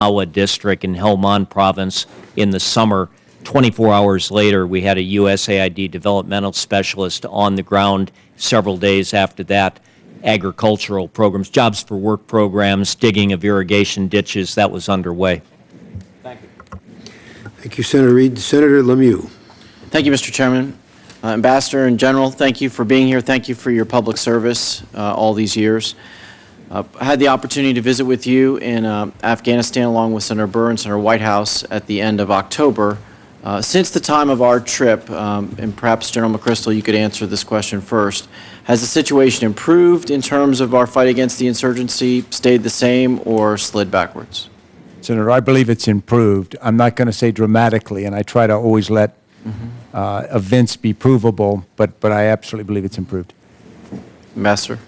Awa district in Helmand province in the summer. 24 hours later, we had a USAID developmental specialist on the ground. Several days after that, agricultural programs, jobs for work programs, digging of irrigation ditches, that was underway. Thank you. Thank you, Senator Reid. Senator LeMieux. Thank you, Mr. Chairman. Ambassador and General, thank you for being here. Thank you for your public service all these years. I had the opportunity to visit with you in Afghanistan along with Senator Burr and Senator Whitehouse at the end of October. Since the time of our trip, and perhaps General McCjrystal, you could answer this question first, has the situation improved in terms of our fight against the insurgency, stayed the same, or slid backwards? Senator, I believe it's improved. I'm not going to say dramatically, and I try to always let events be provable, but I absolutely believe it's improved. Ambassador?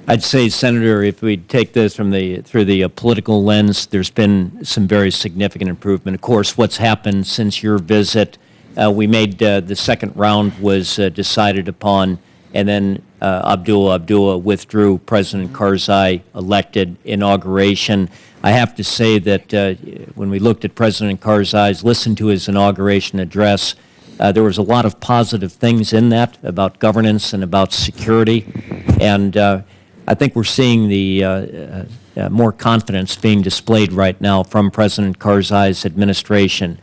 I'd say, Senator, if we take this from through the political lens, there's been some very significant improvement. Of course, what's happened since your visit, we made the second round was decided upon, and then Abdullah withdrew. President Karzai elected inauguration. I have to say that when we looked at President Karzai's, listened to his inauguration address, there was a lot of positive things in that about governance and about security, and I think we're seeing the more confidence being displayed right now from President Karzai's administration.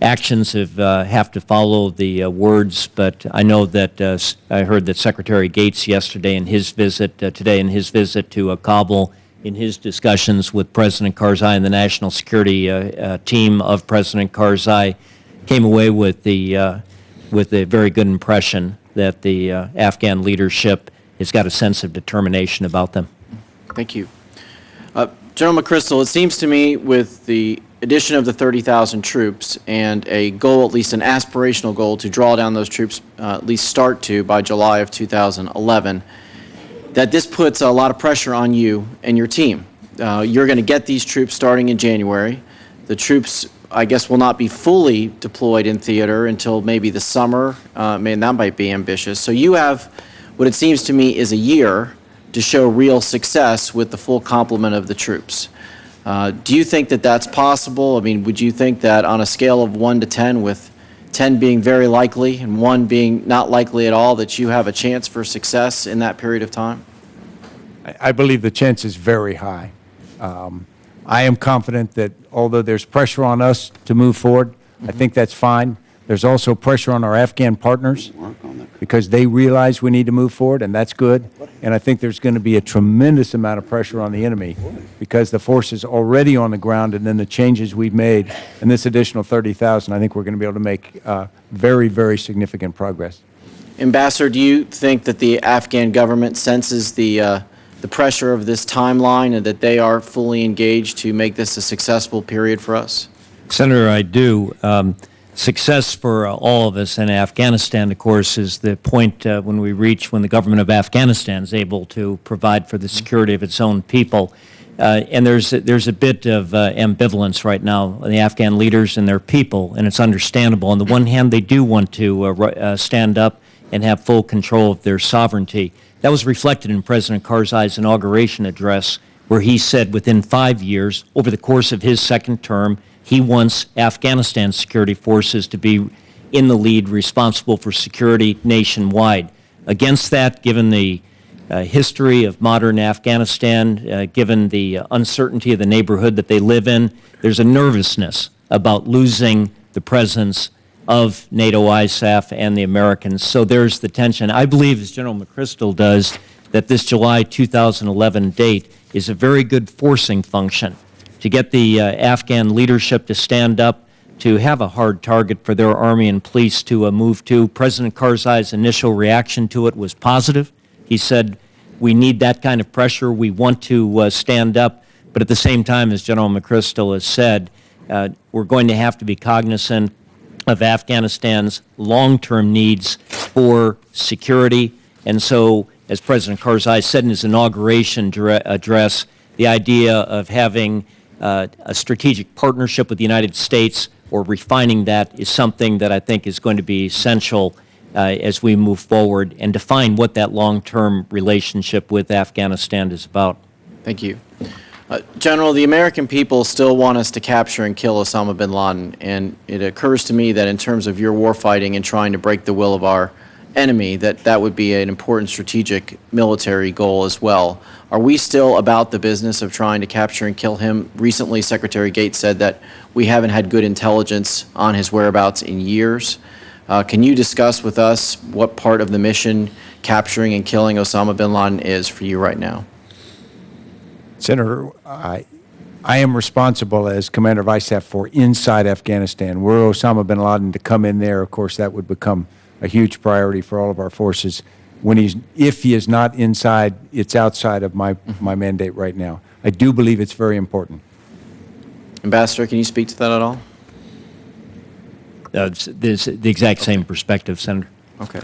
Actions have to follow the words, but I know that I heard that Secretary Gates yesterday in his visit, today in his visit to Kabul, in his discussions with President Karzai and the national security team of President Karzai, came away with a very good impression that the Afghan leadership has got a sense of determination about them. Thank you. General McCjrystal, it seems to me with the addition of the 30,000 troops and a goal, at least an aspirational goal, to draw down those troops, at least start to, by July of 2011, that this puts a lot of pressure on you and your team. You're going to get these troops starting in January. The troops, I guess, will not be fully deployed in theater until maybe the summer. That might be ambitious. So you have what it seems to me is a year to show real success with the full complement of the troops. Do you think that that's possible? I mean, would you think that on a scale of 1 to 10, with 10 being very likely and 1 being not likely at all, that you have a chance for success in that period of time? I believe the chance is very high. I am confident that although there's pressure on us to move forward, I think that's fine. There's also pressure on our Afghan partners because they realize we need to move forward, and that's good. And I think there's going to be a tremendous amount of pressure on the enemy because the force is already on the ground, and then the changes we've made and this additional 30,000, I think we're going to be able to make very, very significant progress. Ambassador, do you think that the Afghan government senses the pressure of this timeline and that they are fully engaged to make this a successful period for us? Senator, I do. Success for all of us in Afghanistan, of course, is the point when the government of Afghanistan is able to provide for the security of its own people. And there's a bit of ambivalence right now in the Afghan leaders and their people, and it's understandable. On the one hand, they do want to stand up and have full control of their sovereignty. That was reflected in President Karzai's inauguration address, where he said within 5 years, over the course of his second term, he wants Afghanistan's security forces to be in the lead, responsible for security nationwide. Against that, given the history of modern Afghanistan, given the uncertainty of the neighborhood that they live in, there's a nervousness about losing the presence of NATO ISAF and the Americans. So there's the tension. I believe, as General McCjrystal does, that this July 2011 date is a very good forcing function to get the Afghan leadership to stand up, to have a hard target for their army and police to move to. President Karzai's initial reaction to it was positive. He said, we need that kind of pressure. We want to stand up. But at the same time, as General McCjrystal has said, we're going to have to be cognizant of Afghanistan's long-term needs for security. And so, as President Karzai said in his inauguration address, the idea of having a strategic partnership with the United States, or refining that, is something that I think is going to be essential as we move forward and define what that long-term relationship with Afghanistan is about. Thank you. General, the American people still want us to capture and kill Osama bin Laden, and it occurs to me that in terms of your warfighting and trying to break the will of our enemy, that would be an important strategic military goal as well. Are we still about the business of trying to capture and kill him? Recently, Secretary Gates said that we haven't had good intelligence on his whereabouts in years. Can you discuss with us what part of the mission capturing and killing Osama bin Laden is for you right now? Senator, I am responsible as Commander of ISAF for inside Afghanistan. Were Osama bin Laden to come in there, of course, that would become a huge priority for all of our forces. If he is not inside, it's outside of my mandate right now. I do believe it's very important. Ambassador, can you speak to that at all? It's the exact same perspective, Senator. Okay.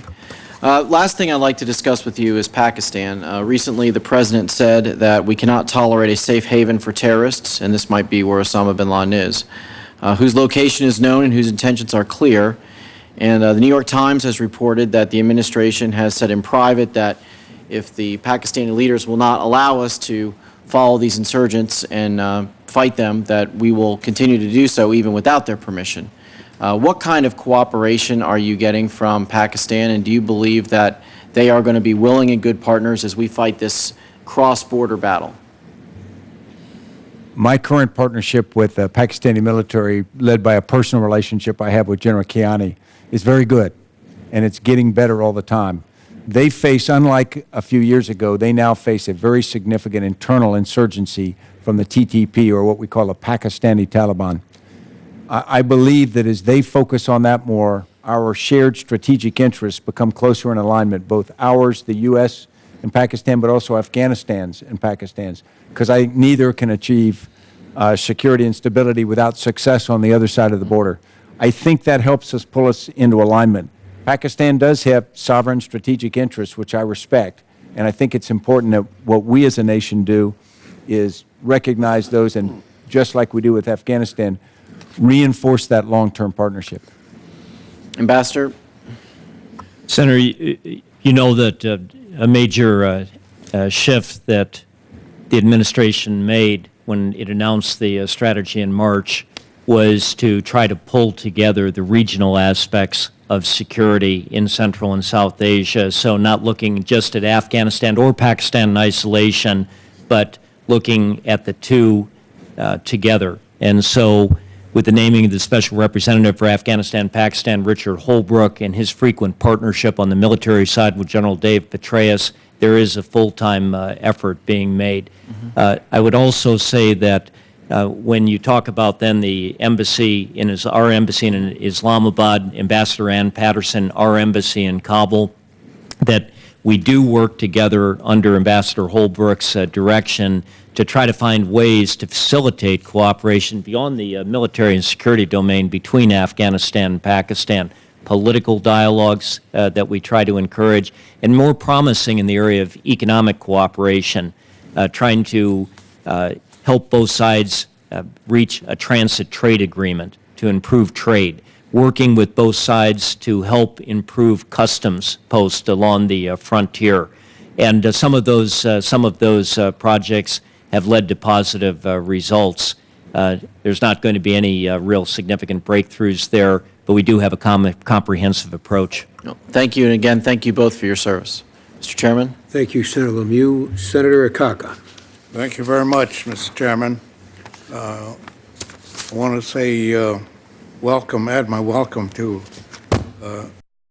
Last thing I'd like to discuss with you is Pakistan. Recently, the President said that we cannot tolerate a safe haven for terrorists, and this might be where Osama bin Laden is, whose location is known and whose intentions are clear. And the New York Times has reported that the administration has said in private that if the Pakistani leaders will not allow us to follow these insurgents and fight them, that we will continue to do so even without their permission. What kind of cooperation are you getting from Pakistan, and do you believe that they are going to be willing and good partners as we fight this cross-border battle? My current partnership with the Pakistani military, led by a personal relationship I have with General Kiani, is very good, and it's getting better all the time. They face, unlike a few years ago, they now face a very significant internal insurgency from the TTP, or what we call the Pakistani Taliban. I believe that as they focus on that more, our shared strategic interests become closer in alignment, both ours, the U.S. and Pakistan, but also Afghanistan's and Pakistan's, because neither can achieve security and stability without success on the other side of the border. I think that helps us pull us into alignment. Pakistan does have sovereign strategic interests, which I respect, and I think it's important that what we as a nation do is recognize those, and just like we do with Afghanistan, reinforce that long-term partnership. Ambassador? Senator, you know that a major shift that the administration made when it announced the strategy in March was to try to pull together the regional aspects of security in Central and South Asia. So not looking just at Afghanistan or Pakistan in isolation, but looking at the two together. And so with the naming of the Special Representative for Afghanistan and Pakistan, Richard Holbrooke, and his frequent partnership on the military side with General Dave Petraeus, there is a full-time effort being made. I would also say that when you talk about then the embassy, our embassy in Islamabad, Ambassador Ann Patterson, our embassy in Kabul, that we do work together under Ambassador Holbrooke's direction to try to find ways to facilitate cooperation beyond the military and security domain between Afghanistan and Pakistan, political dialogues that we try to encourage, and more promising in the area of economic cooperation, trying to help both sides reach a transit trade agreement to improve trade, working with both sides to help improve customs posts along the frontier. And some of those projects have led to positive results. There's not going to be any real significant breakthroughs there, but we do have a comprehensive approach. Thank you, and again, thank you both for your service. Mr. Chairman? Thank you, Senator LeMieux. Senator Akaka. Thank you very much, Mr. Chairman. I want to say welcome, add my welcome to